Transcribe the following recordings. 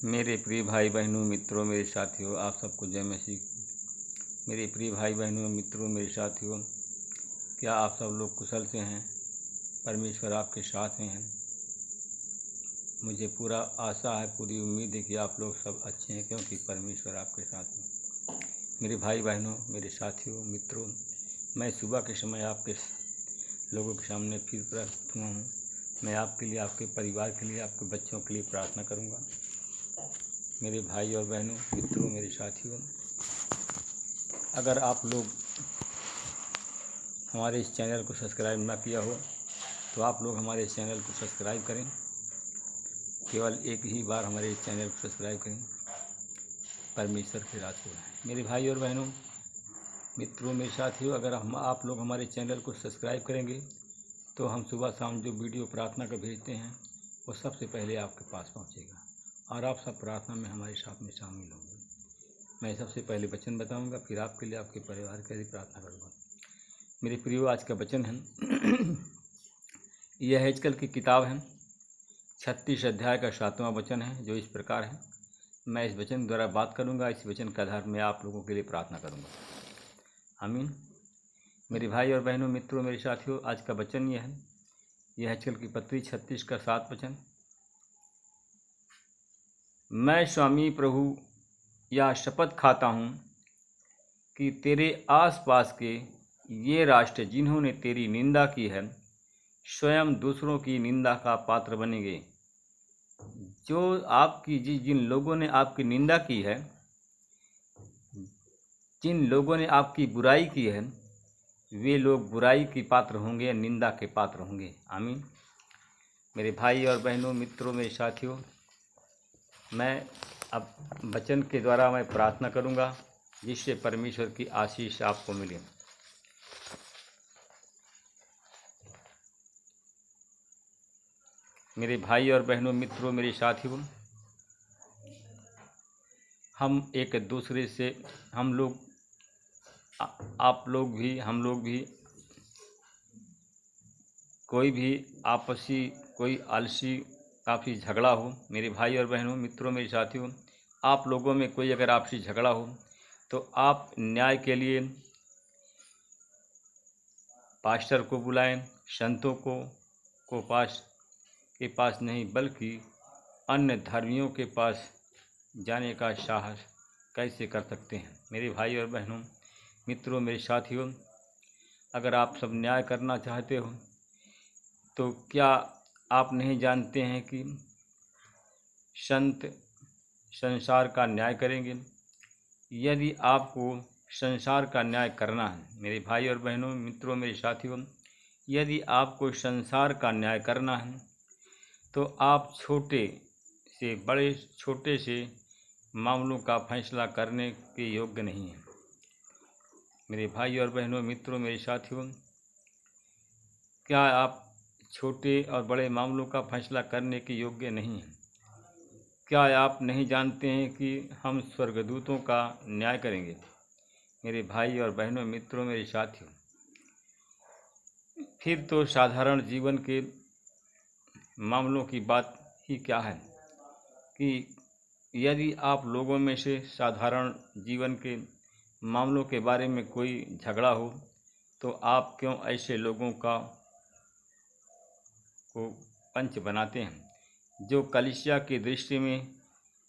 मेरे प्रिय भाई बहनों मित्रों मेरे साथियों, आप सबको जय मसीह। मेरे प्रिय भाई बहनों मित्रों मेरे साथियों, क्या आप सब लोग कुशल से हैं? परमेश्वर आपके साथ में हैं। मुझे पूरा आशा है, पूरी उम्मीद है कि आप लोग सब अच्छे हैं, क्योंकि परमेश्वर आपके साथ में। मेरे भाई बहनों मेरे साथियों मित्रों, मैं सुबह के समय आपके लोगों के सामने फिर प्रस्तुत हुआ हूँ। मैं आपके लिए, आपके परिवार के लिए, आपके बच्चों के लिए प्रार्थना करूँगा। मेरे भाई और बहनों मित्रों मेरे साथियों, अगर आप लोग हमारे इस चैनल को सब्सक्राइब ना किया हो तो आप लोग हमारे इस चैनल को सब्सक्राइब करें। केवल एक ही बार हमारे इस चैनल को सब्सक्राइब करें। परमेश्वर के राज हो। मेरे भाई और बहनों मित्रों मेरे साथियों, अगर आप लोग हमारे चैनल को सब्सक्राइब करेंगे तो हम सुबह शाम जो वीडियो प्रार्थना का भेजते हैं वो सबसे पहले आपके पास पहुंचेगा और आप सब प्रार्थना में हमारे साथ में शामिल होंगे। मैं सबसे पहले वचन बताऊंगा, फिर आपके लिए, आपके परिवार के लिए प्रार्थना करूंगा। मेरे प्रियो, आज का वचन है यह हेजकेल की किताब है, 36 अध्याय का 7वां वचन है, जो इस प्रकार है। मैं इस वचन द्वारा बात करूंगा, इस वचन के आधार में आप लोगों के लिए प्रार्थना करूंगा। आमीन। मेरे भाई और बहनों मित्रों मेरे साथियों, आज का वचन यह है, यह हेजकेल की पत्री 36 का 7 वचन। मैं स्वामी प्रभु यह शपथ खाता हूँ कि तेरे आसपास के ये राष्ट्र जिन्होंने तेरी निंदा की है स्वयं दूसरों की निंदा का पात्र बनेंगे। जो जिन लोगों ने आपकी निंदा की है, जिन लोगों ने आपकी बुराई की है, वे लोग बुराई की पात्र होंगे, निंदा के पात्र होंगे। आमीन। मेरे भाई और बहनों मित्रों मेरे साथियों, मैं अब वचन के द्वारा मैं प्रार्थना करूंगा जिससे परमेश्वर की आशीष आपको मिले। मेरे भाई और बहनों मित्रों मेरे साथियों, हम एक दूसरे से, हम लोग, आप लोग भी, हम लोग भी, कोई भी आपसी, कोई आलसी, काफ़ी झगड़ा हो, मेरे भाई और बहनों मित्रों मेरे साथियों, आप लोगों में कोई अगर आपसी झगड़ा हो तो आप न्याय के लिए पास्टर को बुलाएं, संतों को पास नहीं, बल्कि अन्य धर्मियों के पास जाने का साहस कैसे कर सकते हैं। मेरे भाई और बहनों मित्रों मेरे साथियों, अगर आप सब न्याय करना चाहते हो तो क्या आप नहीं जानते हैं कि संत संसार का न्याय करेंगे? यदि आपको संसार का न्याय करना है, मेरे भाई और बहनों मित्रों मेरे साथियों, यदि आपको संसार का न्याय करना है तो आप छोटे से मामलों का फैसला करने के योग्य नहीं हैं। मेरे भाई और बहनों मित्रों मेरे साथियों, क्या आप छोटे और बड़े मामलों का फैसला करने के योग्य नहीं हैं? क्या आप नहीं जानते हैं कि हम स्वर्गदूतों का न्याय करेंगे? मेरे भाई और बहनों मित्रों मेरे साथियों, फिर तो साधारण जीवन के मामलों की बात ही क्या है कि यदि आप लोगों में से साधारण जीवन के मामलों के बारे में कोई झगड़ा हो तो आप क्यों ऐसे लोगों को पंच बनाते हैं जो कलीसिया की दृष्टि में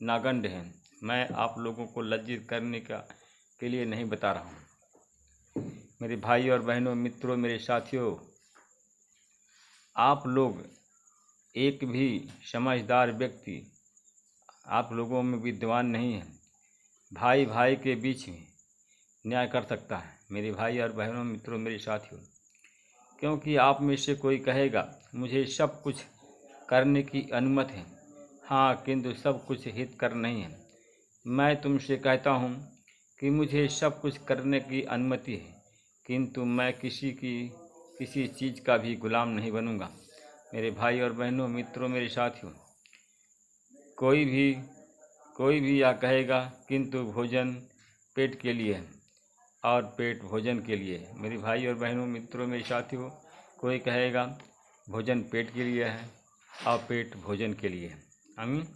नागंड हैं। मैं आप लोगों को लज्जित करने के लिए नहीं बता रहा हूँ। मेरे भाई और बहनों मित्रों मेरे साथियों, आप लोग, एक भी समझदार व्यक्ति आप लोगों में विद्वान नहीं है भाई भाई के बीच में न्याय कर सकता है। मेरे भाई और बहनों मित्रों मेरे साथियों, क्योंकि आप में से कोई कहेगा मुझे सब कुछ करने की अनुमति है, हाँ, किंतु सब कुछ हितकर नहीं है। मैं तुमसे कहता हूँ कि मुझे सब कुछ करने की अनुमति है, किंतु मैं किसी चीज़ का भी गुलाम नहीं बनूंगा। मेरे भाई और बहनों मित्रों मेरे साथियों, कोई भी यह कहेगा किंतु भोजन पेट के लिए है और पेट भोजन के लिए है। मेरे भाई और बहनों मित्रों मेरे साथियों, कोई कहेगा भोजन पेट के लिए है और पेट भोजन के लिए है। आमीन।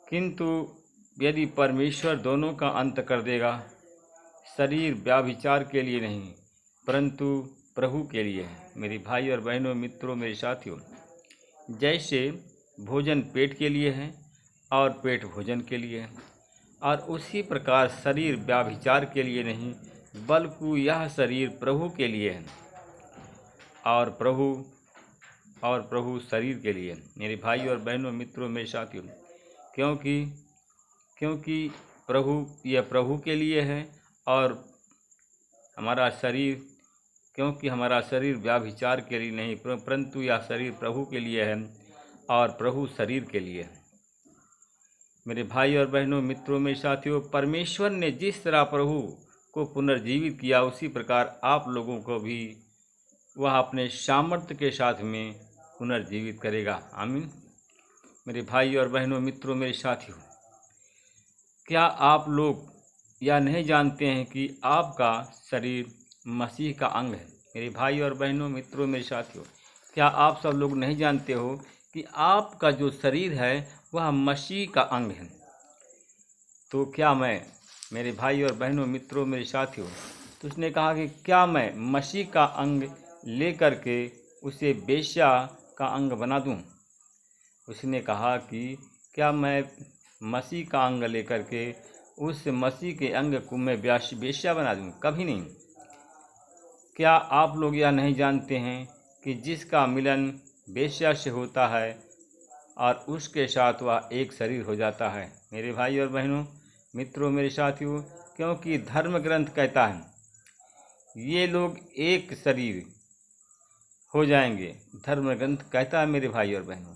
किंतु यदि परमेश्वर दोनों का अंत कर देगा, शरीर व्याभिचार के लिए नहीं परंतु प्रभु के लिए है। मेरे भाई और बहनों, मित्रों, मेरे साथियों, जैसे भोजन पेट के लिए है और पेट भोजन के लिए है, और उसी प्रकार शरीर व्याभिचार के लिए नहीं बल्कि यह शरीर प्रभु के लिए है और प्रभु शरीर के लिए। मेरे भाई और बहनों, मित्रों, मेरे साथियों, क्योंकि यह प्रभु के लिए है और हमारा शरीर व्याभिचार के लिए नहीं परंतु यह शरीर प्रभु के लिए है और प्रभु शरीर के लिए है। मेरे भाई और बहनों, मित्रों, मेरे साथियों, परमेश्वर ने जिस तरह प्रभु को पुनर्जीवित किया उसी प्रकार आप लोगों को भी वह अपने सामर्थ्य के साथ में पुनर्जीवित करेगा। आमीन। मेरे भाई और बहनों, मित्रों, मेरे साथियों, क्या आप लोग यह नहीं जानते हैं कि आपका शरीर मसीह का अंग है? मेरे भाई और बहनों, मित्रों, मेरे साथियों, क्या आप सब लोग नहीं जानते हो कि आपका जो शरीर है वह मसीह का अंग है? तो क्या मैं, मेरे भाई और बहनों, मित्रों, मेरे साथियों, तो उसने कहा कि क्या मैं मसीह का अंग लेकर के उसे वेश्या का अंग बना दूं? उसने कहा कि क्या मैं मसीह का अंग लेकर के उस मसीह के अंग को मैं वेश्या बना दूं? कभी नहीं। क्या आप लोग यह नहीं जानते हैं कि जिसका मिलन वेश्या से होता है और उसके साथ वह एक शरीर हो जाता है? मेरे भाई और बहनों, मित्रों, मेरे साथियों, क्योंकि धर्म ग्रंथ कहता है ये लोग एक शरीर हो जाएंगे। धर्म ग्रंथ कहता है मेरे भाई और बहनों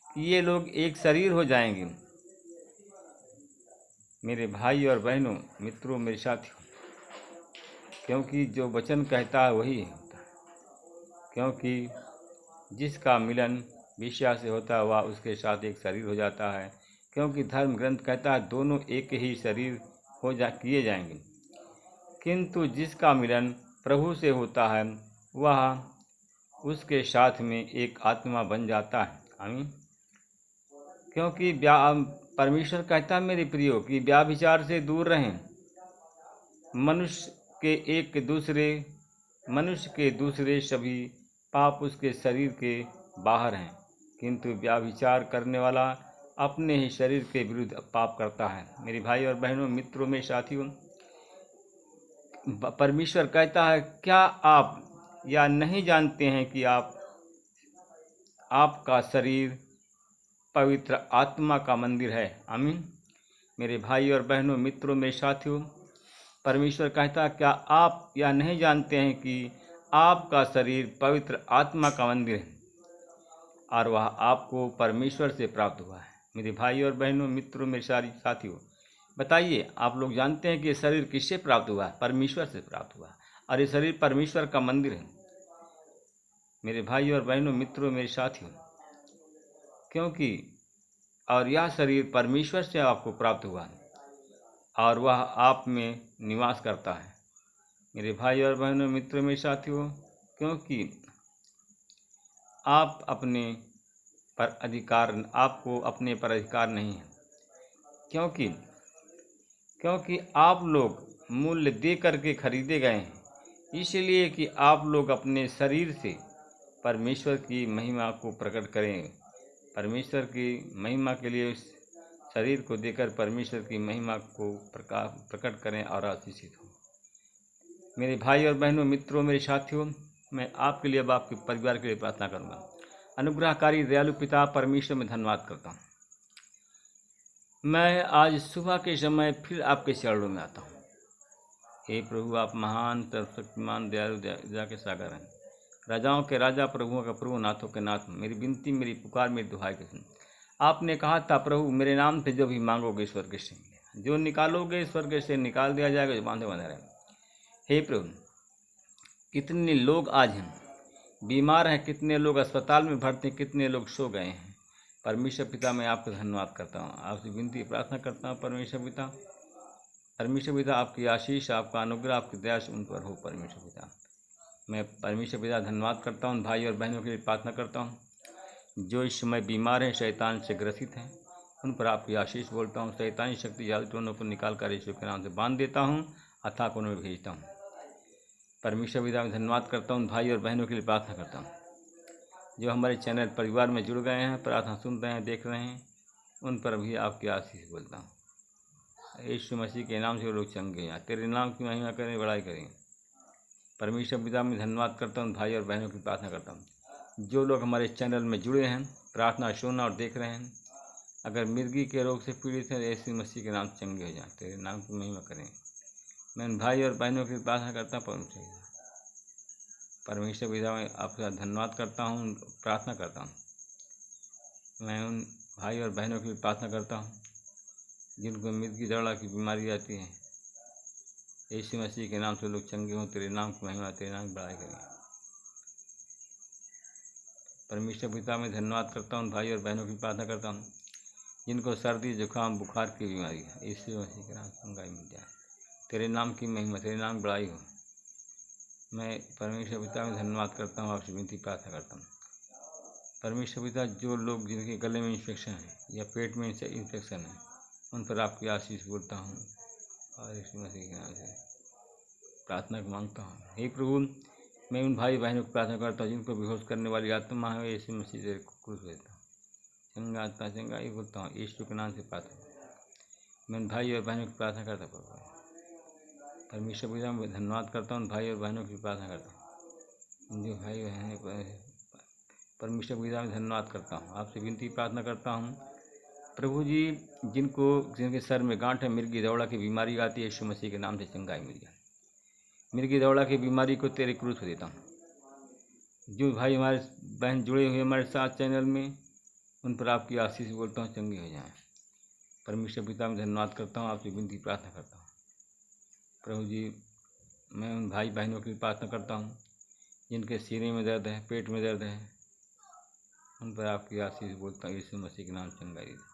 कि ये लोग एक शरीर हो जाएंगे। मेरे भाई और बहनों, मित्रों, मेरे साथियों, क्योंकि जो वचन कहता है वही होता है। क्योंकि जिसका मिलन वेश्या से होता है वह उसके साथ एक शरीर हो जाता है। क्योंकि धर्म ग्रंथ कहता है दोनों एक ही शरीर किए जाएंगे। किंतु जिसका मिलन प्रभु से होता है वह उसके साथ में एक आत्मा बन जाता है। आमीन। क्योंकि परमेश्वर कहता है मेरे प्रियो कि व्याभिचार से दूर रहें। मनुष्य के दूसरे सभी पाप उसके शरीर के बाहर हैं, किंतु व्याभिचार करने वाला अपने ही शरीर के विरुद्ध पाप करता है। मेरे भाई और बहनों, मित्रों, में साथियों, परमेश्वर कहता है क्या आप या नहीं जानते हैं कि आपका शरीर पवित्र आत्मा का मंदिर है? आमीन। मेरे भाई और बहनों, मित्रों, में साथियों, परमेश्वर कहता है क्या आप या नहीं जानते हैं कि आपका शरीर पवित्र आत्मा का मंदिर है और वह आपको परमेश्वर से प्राप्त हुआ है? मेरे भाई और बहनों, मित्रों, मेरे साथियों, बताइए, आप लोग जानते हैं कि ये शरीर किससे प्राप्त हुआ है? परमेश्वर से प्राप्त हुआ, और ये शरीर परमेश्वर का मंदिर है। मेरे भाई और बहनों, मित्रों, मेरे साथियों, क्योंकि और यह शरीर परमेश्वर से आपको प्राप्त हुआ है और वह आप में निवास करता है। मेरे भाई और बहनों, मित्रों, मेरे साथियों, क्योंकि आप अपने पर अधिकार नहीं है। क्योंकि आप लोग मूल्य दे करके खरीदे गए हैं, इसलिए कि आप लोग अपने शरीर से परमेश्वर की महिमा को प्रकट करें। परमेश्वर की महिमा के लिए उस शरीर को देकर परमेश्वर की महिमा को प्रकट करें और आशीषित हो। मेरे भाई और बहनों, मित्रों, मेरे साथियों, मैं आपके लिए, अब आपके परिवार के लिए प्रार्थना करूंगा। अनुग्रहकारी दयालु पिता परमेश्वर में धन्यवाद करता हूँ। मैं आज सुबह के समय फिर आपके चरणों में आता हूँ। हे प्रभु, आप महान, सर्वशक्तिमान, दयालु, दया के सागर हैं। राजाओं के राजा, प्रभुओं का प्रभु, नाथों के नाथ, मेरी विनती, मेरी पुकार, मेरी दुहाई के सुन। आपने कहा था प्रभु, मेरे नाम से जो भी मांगोगे स्वर्ग से मिलेगा, जो निकालोगे स्वर्ग से निकाल दिया जाएगा, जो बांधे बंधे रहेंगे। हे प्रभु, कितने लोग आज हैं बीमार हैं, कितने लोग अस्पताल में भर्ती हैं, कितने लोग सो गए हैं। परमेश्वर पिता, मैं आपका धन्यवाद करता हूँ, आपसे विनती प्रार्थना करता हूँ। परमेश्वर पिता, आपकी आशीष, आपका अनुग्रह, आपकी दया से उन पर हो। परमेश्वर पिता, मैं परमेश्वर पिता धन्यवाद करता हूँ। भाई और बहनों के लिए प्रार्थना करता हूँ जो इस समय बीमार हैं, शैतान से ग्रसित हैं। उन पर आपकी आशीष बोलता हूँ। शैतानी शक्ति जाल दोनों को निकाल कर यीशु के नाम से बांध देता हूँ, अथाह कोनों में भेजता हूँ। परमेश्वर पिता में धन्यवाद करता हूँ। भाई और बहनों के लिए प्रार्थना करता हूँ जो हमारे चैनल परिवार में जुड़ गए हैं, प्रार्थना सुन रहे हैं, देख रहे हैं, उन पर भी आपकी आशीष बोलता हूँ। यीशु मसीह के नाम से वो लोग चंगे हैं, तेरे नाम की महिमा करें, बड़ाई करें। परमेश्वर पिता में धन्यवाद करता हूँ। भाई और बहनों की प्रार्थना करता हूँ जो लोग हमारे चैनल में जुड़े हैं, प्रार्थना सुनना और देख रहे हैं, अगर मिर्गी के रोग से पीड़ित है, यीशु मसीह के नाम से चंगे हो जाएं, तेरे नाम की महिमा करें। मैं उन भाई और बहनों की प्रार्थना करता हूँ। परमेश्वर पिता में आपका धन्यवाद करता हूँ, प्रार्थना करता हूँ। मैं उन भाई और बहनों की प्रार्थना करता हूँ जिनको मिर्गी दौड़ा की बीमारी आती है, यीशु मसीह के नाम से लोग चंगे हों, तेरे नाम की महिमा, तेरे नाम की बड़ाई करें। परमेश्वर पिता में धन्यवाद करता हूँ। भाई और बहनों की प्रार्थना करता हूँ जिनको सर्दी जुकाम बुखार की बीमारी है, यीशु मसीह के नाम से चंगाई मिल जाए, तेरे नाम की महिमा, तेरे नाम की बड़ाई हो। मैं परमेश्वर पिता में धन्यवाद करता हूँ, आपसे विनती प्रार्थना करता हूँ। परमेश्वर पिता जो लोग जिनके गले में इन्फेक्शन है या पेट में इन्फेक्शन है, उन पर आपकी आशीष बोलता हूँ और यीशु मसीह के नाम से प्रार्थना मांगता हूँ। हे प्रभु, मैं उन भाई बहनों की प्रार्थना करता हूँ जिनको बेहोश करने वाली आत्मा है, यीशु मसीह से क्रूस देता हूँ, चंगा आत्मा चंगा ही बोलता हूँ, यीशु के नाम से प्रार्थना। मैं उन भाई और बहनों की प्रार्थना करता हूँ। परमेश्वर पिता में धन्यवाद करता हूँ, भाई और बहनों की प्रार्थना करता हूँ जो भाई बहन परमेश्वर पिता में धन्यवाद करता हूँ, आपसे विनती प्रार्थना करता हूँ। प्रभु जी, जिनके सर में गांठ है, मिर्गी दौड़ा की बीमारी आती है, यीशु मसीह के नाम से चंगाई मिल जाए। मिर्गी दौड़ा की बीमारी को तेरे क्रूस पर देता हूँ। जो भाई हमारे बहन जुड़े हुए हमारे साथ चैनल में, उन पर आपकी आशीष बोलता हूँ, चंगे हो जाएं। परमेश्वर पिता में धन्यवाद करता हूँ, आपसे विनती प्रार्थना करता हूँ। प्रभु जी, मैं उन भाई बहनों की प्रार्थना करता हूँ जिनके सीने में दर्द है, पेट में दर्द है, उन पर आपकी आशीष बोलता हूँ, यीशु मसीह के नाम चंगाई दे।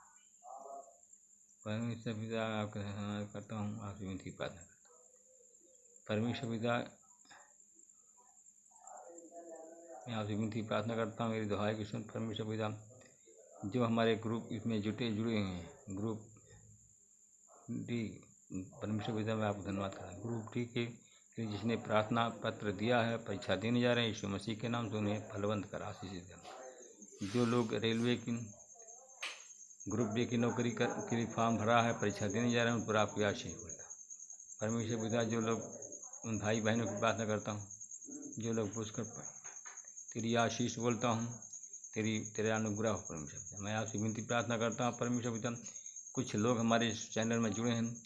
परमेश्वर पिता आपका धन्यवाद करता हूँ, आपसे विनती प्रार्थना करता हूँ। परमेश्वर पिता, मैं आपसे विनती प्रार्थना करता हूँ, मेरी दुहाई की सुन। परमेश्वर पिता, जो हमारे ग्रुप इसमें जुड़े हुए हैं, ग्रुप डी, परमेश्वर पिता मैं आपको धन्यवाद करता हूँ। ग्रुप डी के जिसने प्रार्थना पत्र दिया है, परीक्षा देने जा रहे हैं, यीशु मसीह के नाम से उन्हें फलवंत कर आशीष देना। जो लोग रेलवे की ग्रुप डी की नौकरी के लिए फॉर्म भरा है, परीक्षा देने जा रहे हैं, उन पर आपकी आशीष बोलता। परमेश्वर पिता, जो लोग उन भाई बहनों की प्रार्थना करता हूँ जो लोग पुष्कर पाए, तेरी आशीष बोलता हूँ, तेरा अनुग्रह हो। परमेश्वर पिता, मैं आपसे विनती प्रार्थना करता हूँ। परमेश्वर पिता, कुछ लोग हमारे इस चैनल में जुड़े हैं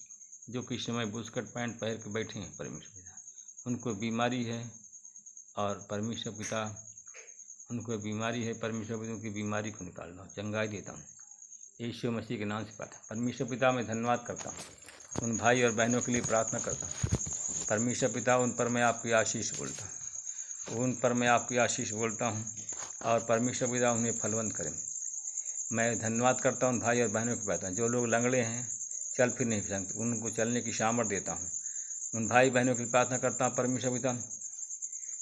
जो कि समय बुशकट पैंट पहन के बैठे हैं, परमेश्वर पिता, उनको बीमारी है, और परमेश्वर पिता उनको बीमारी है, परमेश्वर पिता उनकी बीमारी को निकालना, चंगाई देता हूँ, यीशु मसीह के नाम से प्रार्थना। परमेश्वर पिता मैं धन्यवाद करता हूँ, उन भाई और बहनों के लिए प्रार्थना करता हूँ। परमेश्वर पिता, उन पर मैं आपकी आशीष बोलता हूँ, उन पर मैं आपकी आशीष बोलता हूँ, और परमेश्वर पिता उन्हें फलवंत करें। मैं धन्यवाद करता हूँ उन भाई और बहनों की प्रार्थना। जो लोग लंगड़े हैं, चल फिर नहीं सकते, उनको चलने की सामर्थ देता हूँ। उन भाई बहनों की प्रार्थना करता हूँ, परमेश्वर पिता,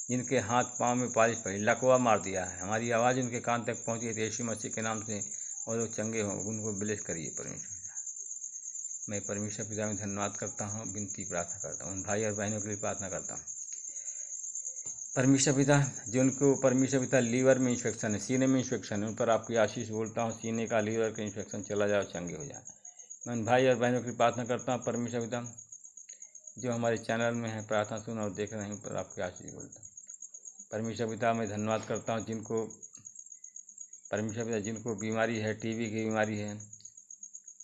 जिनके हाथ पाँव में पालिश पड़ी, लकवा मार दिया है, हमारी आवाज़ उनके कान तक पहुँची है, यीशु मसीह के नाम से और लोग चंगे हों, उनको ब्लेस करिए। परमेश्वर पिता, मैं परमेश्वर पिता में धन्यवाद करता हूँ, विनती प्रार्थना करता हूँ, उन भाई और बहनों के लिए प्रार्थना करता हूँ। परमेश्वर पिता, जिनको परमेश्वर पिता लीवर में इन्फेक्शन है, सीने में इन्फेक्शन है, उन पर आपकी आशीष बोलता हूँ, सीने का लीवर का इन्फेक्शन चला जाए, चंगे हो जाए। मैं उन भाई और बहनों की प्रार्थना करता हूँ। परमेश्वर पिता, जो हमारे चैनल में है, प्रार्थना सुन और देख रहे हैं, उन पर आपकी आशीष बोलता हूँ। परमेश्वर पिता मैं धन्यवाद करता हूँ, परमेश्वर पिता जिनको बीमारी है, टीबी की बीमारी है,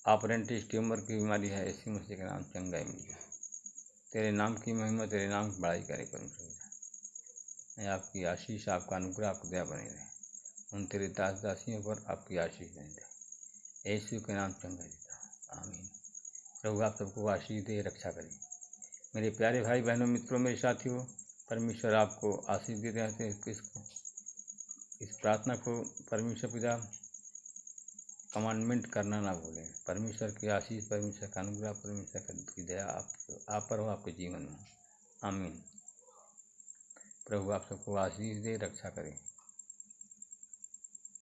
ऑपरेंटिस ट्यूमर की बीमारी है, यीशु मसीह के नाम चंगाई मिल जाए। तेरे नाम की महिमा, तेरे नाम की बड़ाई करे। परमेश्वर पिता, मैं आपकी आशीष, आपका अनुग्रह, आपकी दया बनी रहे, उन तेरे दास दासियों पर आपकी आशीष बनी रहे, यीशु के नाम चंगाई देता हूँ, आमीन। प्रभु आप सबको आशीष दे, रक्षा करें। मेरे प्यारे भाई बहनों, मित्रों, मेरे साथियों, परमेश्वर आपको आशीष देते रहते हैं। इस प्रार्थना को परमेश्वर पिता कमांडमेंट करना ना भूलें। परमेश्वर की आशीष, परमेश्वर का अनुग्रह, परमेश्वर की दया आप पर हो, आपके जीवन में। आमीन। प्रभु आप सबको आशीष दे, रक्षा करें।